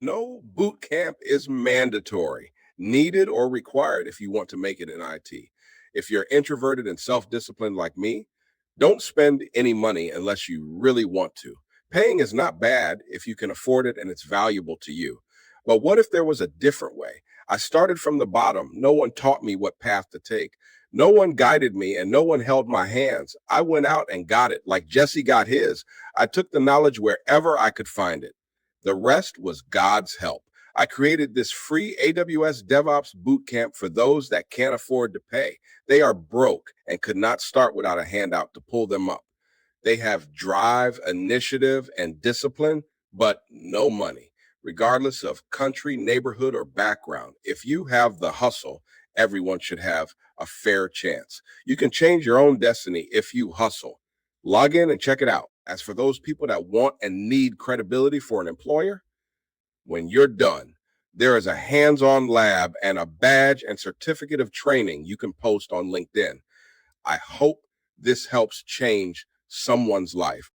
No boot camp is mandatory, needed, or required if you want to make it in IT. If you're introverted and self disciplined like me, don't spend any money unless you really want to. Paying is not bad if you can afford it and it's valuable to you. But what if there was a different way? I started from the bottom. No one taught me what path to take. No one guided me and no one held my hands. I went out and got it like Jesse got his. I took the knowledge wherever I could find it. The rest was God's help. I created this free AWS DevOps Bootcamp for those that can't afford to pay. They are broke and could not start without a handout to pull them up. They have drive, initiative, and discipline, but no money, regardless of country, neighborhood, or background. If you have the hustle, everyone should have a fair chance. You can change your own destiny if you hustle. Log in and check it out. As for those people that want and need credibility for an employer, when you're done, there is a hands on lab and a badge and certificate of training you can post on LinkedIn. I hope this helps change someone's life.